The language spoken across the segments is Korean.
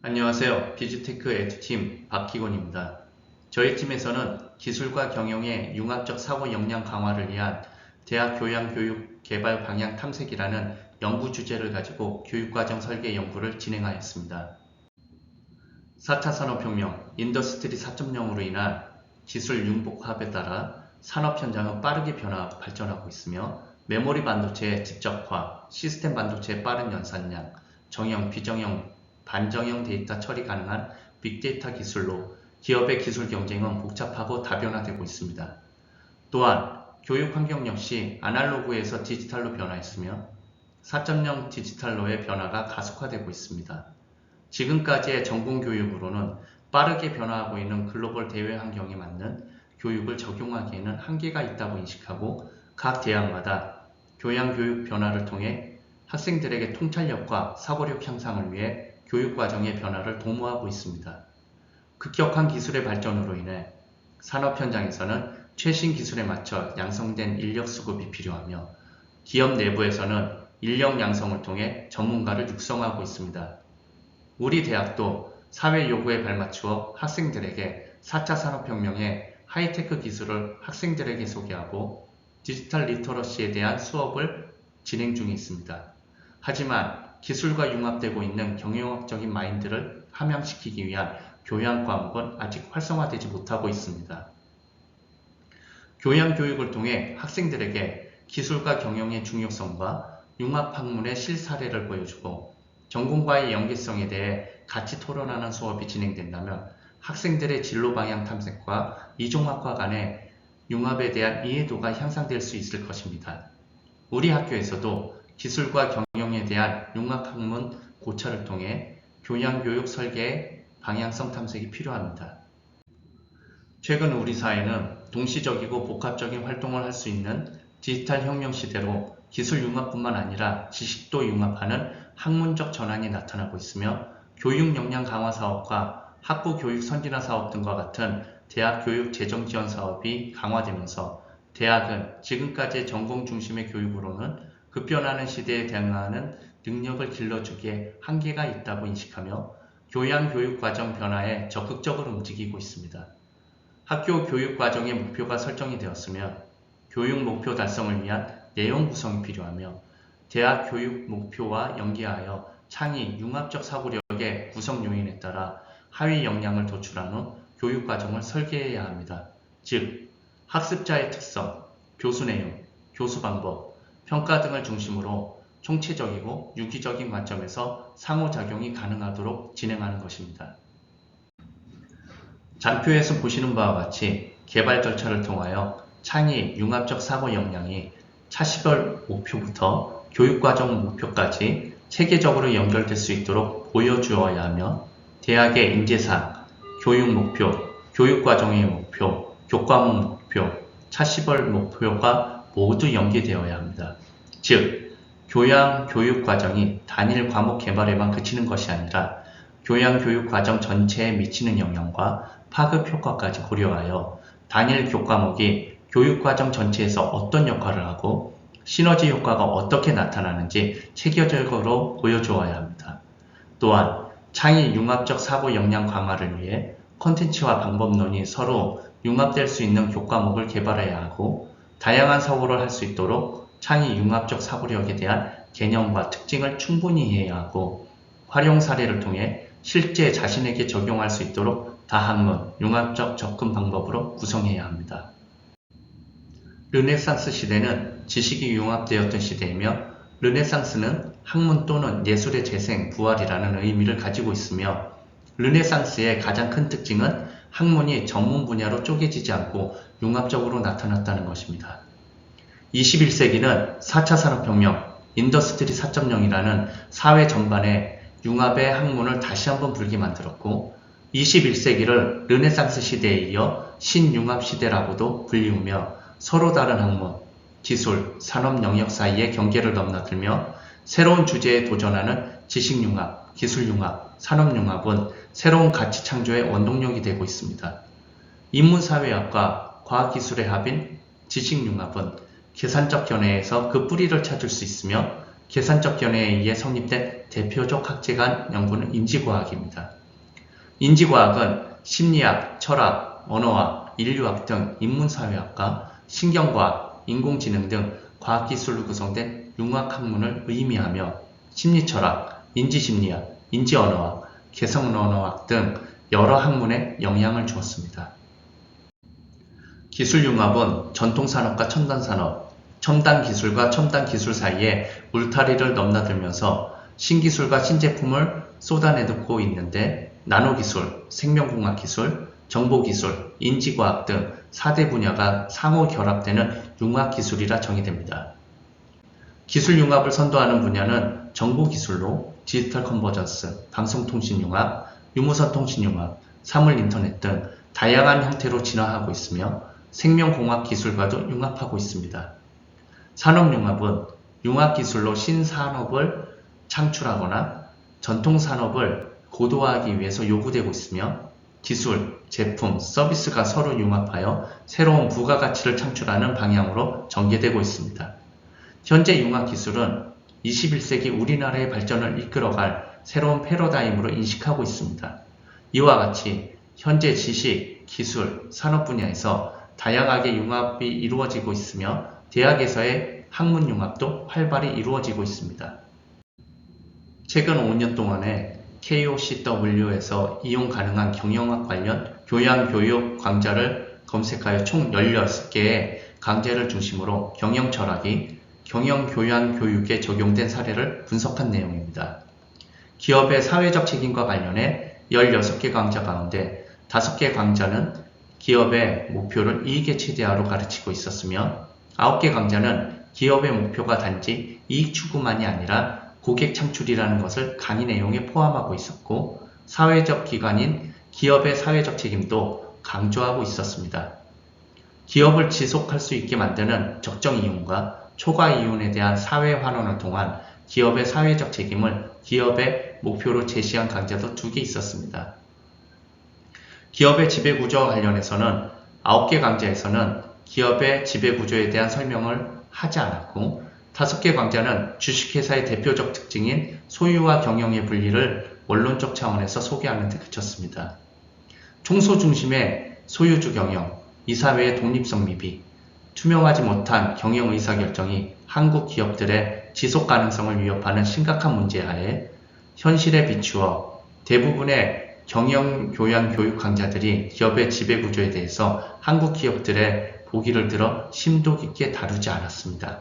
안녕하세요. 비주테크 에듀팀 박기곤입니다. 저희 팀에서는 기술과 경영의 융합적 사고 역량 강화를 위한 대학 교양 교육 개발 방향 탐색이라는 연구 주제를 가지고 교육과정 설계 연구를 진행하였습니다. 4차 산업혁명, 인더스트리 4.0으로 인한 기술 융복합에 따라 산업 현장은 빠르게 변화하고 발전하고 있으며 메모리 반도체의 집적화, 시스템 반도체의 빠른 연산량, 정형, 비정형, 반정형 데이터 처리 가능한 빅데이터 기술로 기업의 기술 경쟁은 복잡하고 다변화되고 있습니다. 또한 교육 환경 역시 아날로그에서 디지털로 변화했으며 4.0 디지털로의 변화가 가속화되고 있습니다. 지금까지의 전공교육으로는 빠르게 변화하고 있는 글로벌 대외 환경에 맞는 교육을 적용하기에는 한계가 있다고 인식하고 각 대학마다 교양 교육 변화를 통해 학생들에게 통찰력과 사고력 향상을 위해 교육과정의 변화를 도모하고 있습니다. 급격한 기술의 발전으로 인해 산업 현장에서는 최신 기술에 맞춰 양성된 인력 수급이 필요하며 기업 내부에서는 인력 양성을 통해 전문가를 육성하고 있습니다. 우리 대학도 사회 요구에 발맞추어 학생들에게 4차 산업혁명의 하이테크 기술을 학생들에게 소개하고 디지털 리터러시에 대한 수업을 진행 중에 있습니다. 하지만 기술과 융합되고 있는 경영학적인 마인드를 함양시키기 위한 교양 과목은 아직 활성화되지 못하고 있습니다. 교양 교육을 통해 학생들에게 기술과 경영의 중요성과 융합 학문의 실사례를 보여주고 전공과의 연계성에 대해 같이 토론하는 수업이 진행된다면 학생들의 진로 방향 탐색과 이종학과 간의 융합에 대한 이해도가 향상될 수 있을 것입니다. 우리 학교에서도 기술과 경영에 대한 융합학문 고찰을 통해 교양교육 설계의 방향성 탐색이 필요합니다. 최근 우리 사회는 동시적이고 복합적인 활동을 할 수 있는 디지털 혁명 시대로 기술 융합뿐만 아니라 지식도 융합하는 학문적 전환이 나타나고 있으며 교육 역량 강화 사업과 학부 교육 선진화 사업 등과 같은 대학 교육 재정 지원 사업이 강화되면서 대학은 지금까지의 전공 중심의 교육으로는 급변하는 시대에 대응하는 능력을 길러주기에 한계가 있다고 인식하며 교양 교육 과정 변화에 적극적으로 움직이고 있습니다. 학교 교육 과정의 목표가 설정이 되었으면 교육 목표 달성을 위한 내용 구성이 필요하며 대학 교육 목표와 연계하여 창의, 융합적 사고력의 구성 요인에 따라 하위 역량을 도출한 후 교육 과정을 설계해야 합니다. 즉, 학습자의 특성, 교수 내용, 교수 방법, 평가 등을 중심으로 총체적이고 유기적인 관점에서 상호작용이 가능하도록 진행하는 것입니다. 장표에서 보시는 바와 같이 개발 절차를 통하여 창의, 융합적 사고 역량이 차시별 목표부터 교육과정 목표까지 체계적으로 연결될 수 있도록 보여주어야 하며 대학의 인재상, 교육 목표, 교육과정의 목표, 교과목 목표, 차시별 목표가 모두 연계되어야 합니다. 즉, 교양 교육 과정이 단일 과목 개발에만 그치는 것이 아니라 교양 교육 과정 전체에 미치는 영향과 파급 효과까지 고려하여 단일 교과목이 교육 과정 전체에서 어떤 역할을 하고 시너지 효과가 어떻게 나타나는지 체계적으로 보여주어야 합니다. 또한 창의 융합적 사고 역량 강화를 위해 콘텐츠와 방법론이 서로 융합될 수 있는 교과목을 개발해야 하고 다양한 사고를 할 수 있도록 창의 융합적 사고력에 대한 개념과 특징을 충분히 이해해야 하고 활용 사례를 통해 실제 자신에게 적용할 수 있도록 다학문, 융합적 접근 방법으로 구성해야 합니다. 르네상스 시대는 지식이 융합되었던 시대이며 르네상스는 학문 또는 예술의 재생, 부활이라는 의미를 가지고 있으며 르네상스의 가장 큰 특징은 학문이 전문 분야로 쪼개지지 않고 융합적으로 나타났다는 것입니다. 21세기는 4차 산업혁명, 인더스트리 4.0이라는 사회 전반의 융합의 학문을 다시 한번 불게 만들었고 21세기를 르네상스 시대에 이어 신융합 시대라고도 불리우며 서로 다른 학문, 기술, 산업 영역 사이의 경계를 넘나들며 새로운 주제에 도전하는 지식융합, 기술융합, 산업융합은 새로운 가치 창조의 원동력이 되고 있습니다. 인문사회학과 과학기술의 합인 지식융합은 계산적 견해에서 그 뿌리를 찾을 수 있으며 계산적 견해에 의해 성립된 대표적 학제간 연구는 인지과학입니다. 인지과학은 심리학, 철학, 언어학, 인류학 등 인문사회학과, 신경과학, 인공지능 등 과학기술로 구성된 융합학문을 의미하며 심리철학, 인지심리학, 인지언어학, 개성언어학 등 여러 학문에 영향을 주었습니다. 기술융합은 전통산업과 첨단산업, 첨단기술과 첨단기술 사이에 울타리를 넘나들면서 신기술과 신제품을 쏟아내고 있는데 나노기술, 생명공학기술, 정보기술, 인지과학 등 4대 분야가 상호 결합되는 융합기술이라 정의됩니다. 기술융합을 선도하는 분야는 정보기술로 디지털 컨버전스, 방송통신융합, 유무선통신융합, 사물인터넷 등 다양한 형태로 진화하고 있으며 생명공학기술과도 융합하고 있습니다. 산업융합은 융합기술로 신산업을 창출하거나 전통산업을 고도화하기 위해서 요구되고 있으며 기술, 제품, 서비스가 서로 융합하여 새로운 부가가치를 창출하는 방향으로 전개되고 있습니다. 현재 융합기술은 21세기 우리나라의 발전을 이끌어갈 새로운 패러다임으로 인식하고 있습니다. 이와 같이 현재 지식, 기술, 산업 분야에서 다양하게 융합이 이루어지고 있으며 대학에서의 학문 융합도 활발히 이루어지고 있습니다. 최근 5년 동안에 KOCW에서 이용 가능한 경영학 관련 교양-교육 강좌를 검색하여 총 16개의 강좌를 중심으로 경영철학이 경영교양-교육에 적용된 사례를 분석한 내용입니다. 기업의 사회적 책임과 관련해 16개 강좌 가운데 5개 강좌는 기업의 목표를 이익의 최대화로 가르치고 있었으며 9개 강좌는 기업의 목표가 단지 이익 추구만이 아니라 고객 창출이라는 것을 강의 내용에 포함하고 있었고 사회적 기관인 기업의 사회적 책임도 강조하고 있었습니다. 기업을 지속할 수 있게 만드는 적정 이윤과 초과 이윤에 대한 사회 환원을 통한 기업의 사회적 책임을 기업의 목표로 제시한 강좌도 2개 있었습니다. 기업의 지배구조와 관련해서는 9개 강좌에서는 기업의 지배구조에 대한 설명을 하지 않았고 5개 강좌는 주식회사의 대표적 특징인 소유와 경영의 분리를 원론적 차원에서 소개하는 데 그쳤습니다. 총소 중심의 소유주 경영, 이사회의 독립성 미비, 투명하지 못한 경영 의사결정이 한국 기업들의 지속 가능성을 위협하는 심각한 문제하에 현실에 비추어 대부분의 경영 교양 교육 강좌들이 기업의 지배구조에 대해서 한국 기업들의 보기를 들어 심도 깊게 다루지 않았습니다.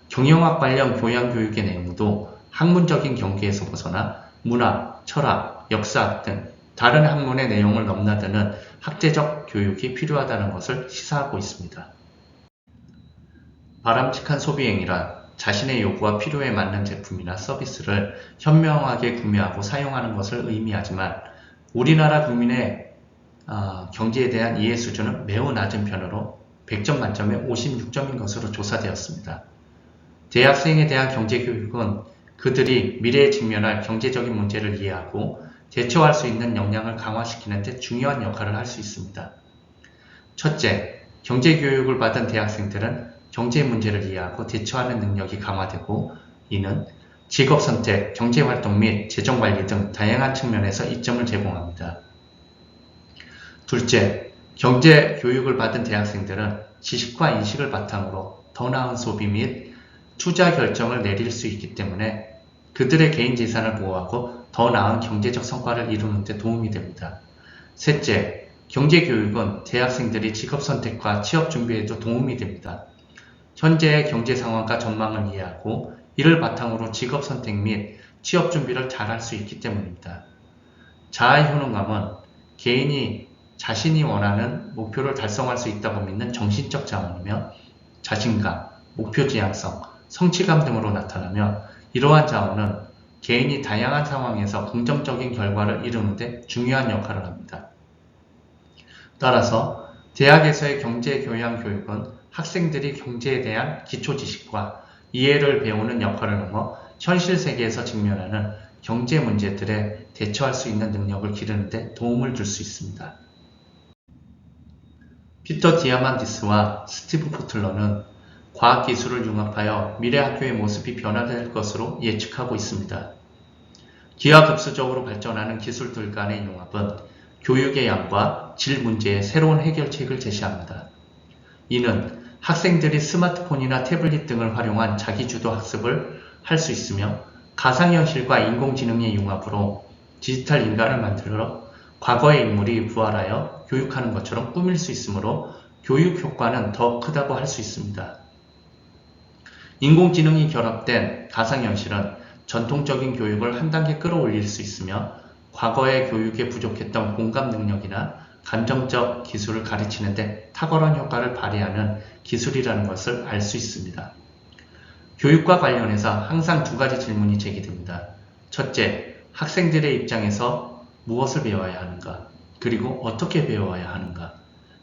경영학 관련 교양 교육의 내용도 학문적인 경계에서 벗어나 문학, 철학, 역사학 등 다른 학문의 내용을 넘나드는 학제적 교육이 필요하다는 것을 시사하고 있습니다. 바람직한 소비행위란 자신의 요구와 필요에 맞는 제품이나 서비스를 현명하게 구매하고 사용하는 것을 의미하지만 우리나라 국민의 경제에 대한 이해 수준은 매우 낮은 편으로 100점 만점에 56점인 것으로 조사되었습니다. 대학생에 대한 경제교육은 그들이 미래에 직면할 경제적인 문제를 이해하고 대처할 수 있는 역량을 강화시키는 데 중요한 역할을 할 수 있습니다. 첫째, 경제교육을 받은 대학생들은 경제 문제를 이해하고 대처하는 능력이 강화되고 이는 직업선택, 경제활동 및 재정관리 등 다양한 측면에서 이점을 제공합니다. 둘째, 경제교육을 받은 대학생들은 지식과 인식을 바탕으로 더 나은 소비 및 투자 결정을 내릴 수 있기 때문에 그들의 개인 재산을 보호하고 더 나은 경제적 성과를 이루는 데 도움이 됩니다. 셋째, 경제교육은 대학생들이 직업선택과 취업 준비에도 도움이 됩니다. 현재의 경제 상황과 전망을 이해하고 이를 바탕으로 직업선택 및 취업 준비를 잘할 수 있기 때문입니다. 자아효능감은 개인이 자신이 원하는 목표를 달성할 수 있다고 믿는 정신적 자원이며 자신감, 목표 지향성, 성취감 등으로 나타나며 이러한 자원은 개인이 다양한 상황에서 긍정적인 결과를 이루는 데 중요한 역할을 합니다. 따라서 대학에서의 경제교양 교육은 학생들이 경제에 대한 기초 지식과 이해를 배우는 역할을 넘어 현실 세계에서 직면하는 경제 문제들에 대처할 수 있는 능력을 기르는 데 도움을 줄 수 있습니다. 피터 디아만디스와 스티브 코틀러는 과학기술을 융합하여 미래 학교의 모습이 변화될 것으로 예측하고 있습니다. 기하급수적으로 발전하는 기술들 간의 융합은 교육의 양과 질 문제의 새로운 해결책을 제시합니다. 이는 학생들이 스마트폰이나 태블릿 등을 활용한 자기주도 학습을 할 수 있으며 가상현실과 인공지능의 융합으로 디지털 인간을 만들어 과거의 인물이 부활하여 교육하는 것처럼 꾸밀 수 있으므로 교육 효과는 더 크다고 할 수 있습니다. 인공지능이 결합된 가상현실은 전통적인 교육을 한 단계 끌어올릴 수 있으며 과거의 교육에 부족했던 공감 능력이나 감정적 기술을 가르치는 데 탁월한 효과를 발휘하는 기술이라는 것을 알 수 있습니다. 교육과 관련해서 항상 두 가지 질문이 제기됩니다. 첫째, 학생들의 입장에서 무엇을 배워야 하는가? 그리고 어떻게 배워야 하는가?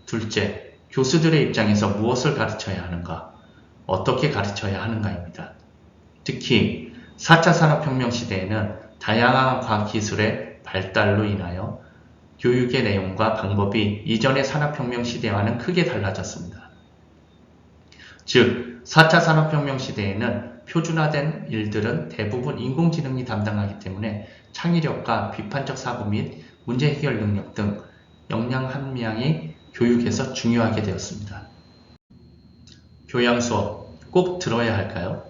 둘째, 교수들의 입장에서 무엇을 가르쳐야 하는가? 어떻게 가르쳐야 하는가입니다. 특히 4차 산업혁명 시대에는 다양한 과학기술의 발달로 인하여 교육의 내용과 방법이 이전의 산업혁명 시대와는 크게 달라졌습니다. 즉, 4차 산업혁명 시대에는 표준화된 일들은 대부분 인공지능이 담당하기 때문에 창의력과 비판적 사고 및 문제 해결 능력 등 역량 함량이 교육에서 중요하게 되었습니다. 교양 수업 꼭 들어야 할까요?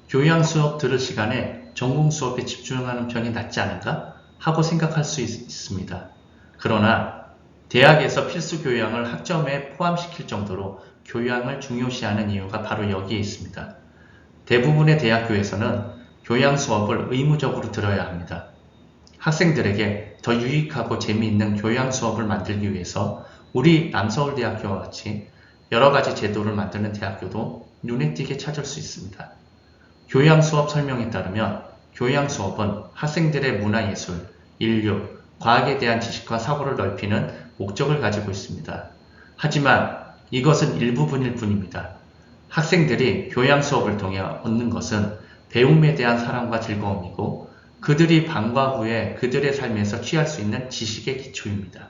교양 수업 들을 시간에 전공 수업에 집중하는 편이 낫지 않은가 하고 생각할 수 있습니다. 그러나 대학에서 필수 교양을 학점에 포함시킬 정도로 교양을 중요시하는 이유가 바로 여기에 있습니다. 대부분의 대학교에서는 교양 수업을 의무적으로 들어야 합니다. 학생들에게 더 유익하고 재미있는 교양 수업을 만들기 위해서 우리 남서울대학교와 같이 여러 가지 제도를 만드는 대학교도 눈에 띄게 찾을 수 있습니다. 교양 수업 설명에 따르면 교양 수업은 학생들의 문화예술, 인류, 과학에 대한 지식과 사고를 넓히는 목적을 가지고 있습니다. 하지만 이것은 일부분일 뿐입니다. 학생들이 교양 수업을 통해 얻는 것은 배움에 대한 사랑과 즐거움이고 그들이 방과 후에 그들의 삶에서 취할 수 있는 지식의 기초입니다.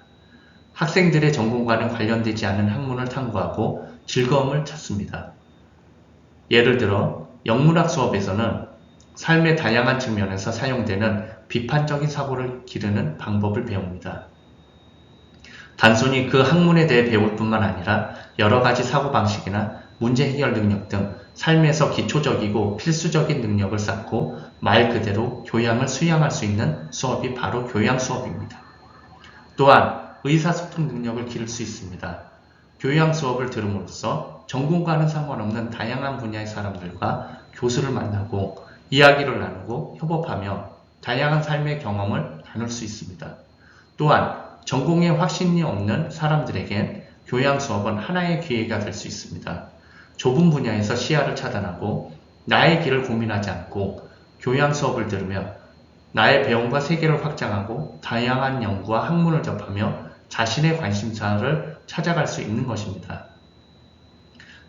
학생들의 전공과는 관련되지 않은 학문을 탐구하고 즐거움을 찾습니다. 예를 들어 영문학 수업에서는 삶의 다양한 측면에서 사용되는 비판적인 사고를 기르는 방법을 배웁니다. 단순히 그 학문에 대해 배울 뿐만 아니라 여러 가지 사고방식이나 문제 해결 능력 등 삶에서 기초적이고 필수적인 능력을 쌓고 말 그대로 교양을 수양할 수 있는 수업이 바로 교양 수업입니다. 또한 의사소통 능력을 기를 수 있습니다. 교양 수업을 들음으로써 전공과는 상관없는 다양한 분야의 사람들과 교수를 만나고 이야기를 나누고 협업하며 다양한 삶의 경험을 나눌 수 있습니다. 또한 전공에 확신이 없는 사람들에겐 교양 수업은 하나의 기회가 될 수 있습니다. 좁은 분야에서 시야를 차단하고 나의 길을 고민하지 않고 교양 수업을 들으며 나의 배움과 세계를 확장하고 다양한 연구와 학문을 접하며 자신의 관심사를 찾아갈 수 있는 것입니다.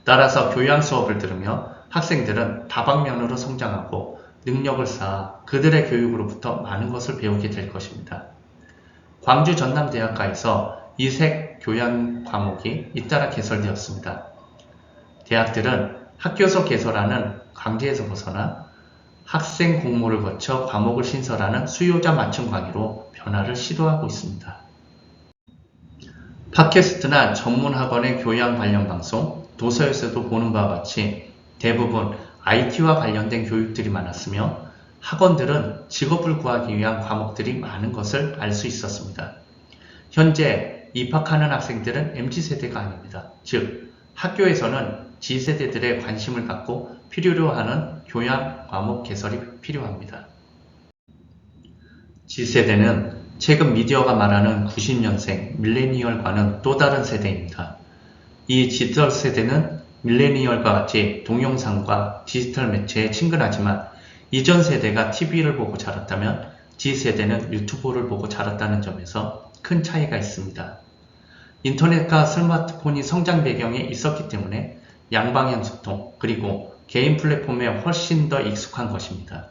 따라서 교양 수업을 들으며 학생들은 다방면으로 성장하고 능력을 쌓아 그들의 교육으로부터 많은 것을 배우게 될 것입니다. 광주 전남대학가에서 이색 교양 과목이 잇따라 개설되었습니다. 대학들은 학교에서 개설하는 강제에서 벗어나 학생 공모를 거쳐 과목을 신설하는 수요자 맞춤 강의로 변화를 시도하고 있습니다. 팟캐스트나 전문 학원의 교양 관련 방송, 도서에서도 보는 바와 같이 대부분 IT와 관련된 교육들이 많았으며 학원들은 직업을 구하기 위한 과목들이 많은 것을 알 수 있었습니다. 현재 입학하는 학생들은 MZ세대가 아닙니다. 즉, 학교에서는 G세대들의 관심을 갖고 필요로 하는 교양 과목 개설이 필요합니다. G세대는 최근 미디어가 말하는 90년생 밀레니얼과는 또 다른 세대입니다. 이 G세대는 밀레니얼과 같이 동영상과 디지털 매체에 친근하지만 이전 세대가 TV를 보고 자랐다면 G세대는 유튜브를 보고 자랐다는 점에서 큰 차이가 있습니다. 인터넷과 스마트폰이 성장 배경에 있었기 때문에 양방향 소통 그리고 개인 플랫폼에 훨씬 더 익숙한 것입니다.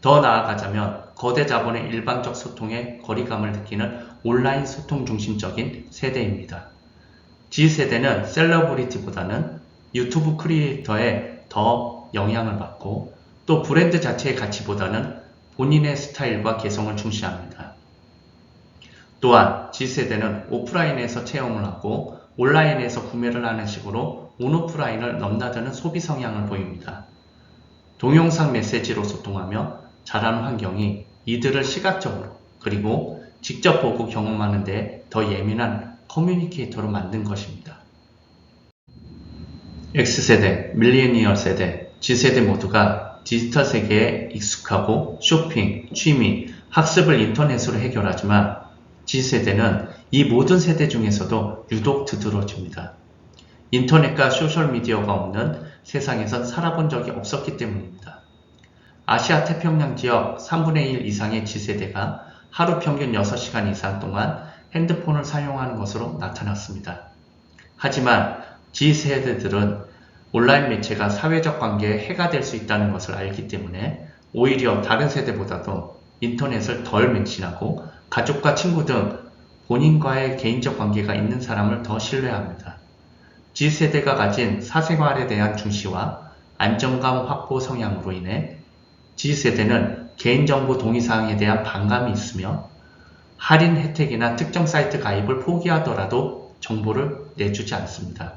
더 나아가자면 거대 자본의 일방적 소통에 거리감을 느끼는 온라인 소통 중심적인 세대입니다. G세대는 셀러브리티보다는 유튜브 크리에이터에 더 영향을 받고 또 브랜드 자체의 가치보다는 본인의 스타일과 개성을 중시합니다. 또한 G세대는 오프라인에서 체험을 하고 온라인에서 구매를 하는 식으로 온오프라인을 넘나드는 소비 성향을 보입니다. 동영상 메시지로 소통하며 자라는 환경이 이들을 시각적으로 그리고 직접 보고 경험하는 데 더 예민한 커뮤니케이터로 만든 것입니다. X세대, 밀레니얼 세대, G세대 모두가 디지털 세계에 익숙하고 쇼핑, 취미, 학습을 인터넷으로 해결하지만 G세대는 이 모든 세대 중에서도 유독 두드러집니다. 인터넷과 소셜미디어가 없는 세상에선 살아본 적이 없었기 때문입니다. 아시아 태평양 지역 3분의 1 이상의 G세대가 하루 평균 6시간 이상 동안 핸드폰을 사용하는 것으로 나타났습니다. 하지만 G세대들은 온라인 매체가 사회적 관계에 해가 될 수 있다는 것을 알기 때문에 오히려 다른 세대보다도 인터넷을 덜 맹신하고 가족과 친구 등 본인과의 개인적 관계가 있는 사람을 더 신뢰합니다. G세대가 가진 사생활에 대한 중시와 안정감 확보 성향으로 인해 G세대는 개인정보 동의사항에 대한 반감이 있으며 할인 혜택이나 특정 사이트 가입을 포기하더라도 정보를 내주지 않습니다.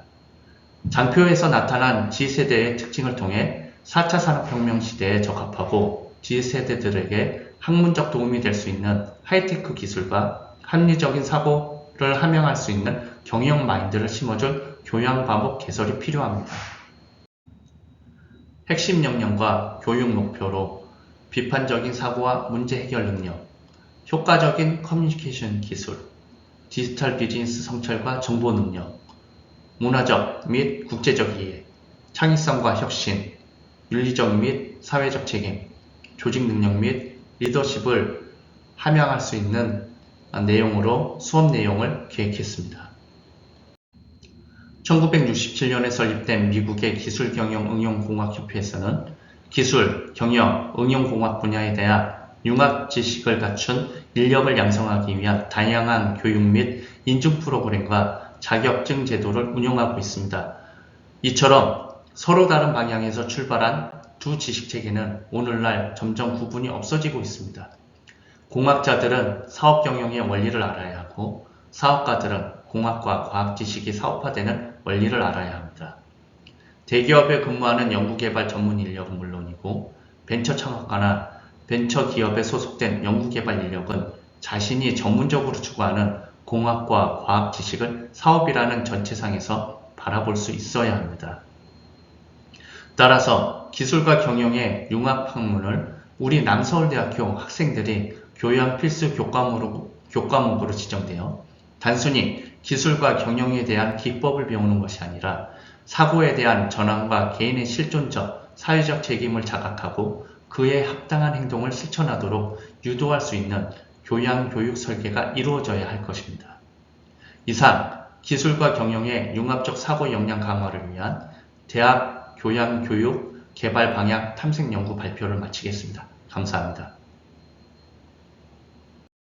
장표에서 나타난 G세대의 특징을 통해 4차 산업혁명 시대에 적합하고 G세대들에게 학문적 도움이 될 수 있는 하이테크 기술과 합리적인 사고를 함양할 수 있는 경영 마인드를 심어줄 교양 과목 개설이 필요합니다. 핵심 역량과 교육 목표로 비판적인 사고와 문제 해결 능력, 효과적인 커뮤니케이션 기술, 디지털 비즈니스 성찰과 정보 능력, 문화적 및 국제적 이해, 창의성과 혁신, 윤리적 및 사회적 책임, 조직 능력 및 리더십을 함양할 수 있는 내용으로 수업 내용을 기획했습니다. 1967년에 설립된 미국의 기술경영응용공학협회에서는 기술, 경영, 응용공학 분야에 대한 융합 지식을 갖춘 인력을 양성하기 위한 다양한 교육 및 인증 프로그램과 자격증 제도를 운영하고 있습니다. 이처럼 서로 다른 방향에서 출발한 두 지식체계는 오늘날 점점 구분이 없어지고 있습니다. 공학자들은 사업 경영의 원리를 알아야 하고 사업가들은 공학과 과학 지식이 사업화되는 원리를 알아야 합니다. 대기업에 근무하는 연구개발 전문 인력은 물론이고 벤처 창업가나 벤처 기업에 소속된 연구개발 인력은 자신이 전문적으로 추구하는 공학과 과학 지식을 사업이라는 전체상에서 바라볼 수 있어야 합니다. 따라서 기술과 경영의 융합 학문을 우리 남서울대학교 학생들이 교양 필수 교과목으로 지정되어 단순히 기술과 경영에 대한 기법을 배우는 것이 아니라 사고에 대한 전환과 개인의 실존적, 사회적 책임을 자각하고 그에 합당한 행동을 실천하도록 유도할 수 있는 교양 교육 설계가 이루어져야 할 것입니다. 이상 기술과 경영의 융합적 사고 역량 강화를 위한 대학 교양 교육 개발 방향 탐색 연구 발표를 마치겠습니다. 감사합니다.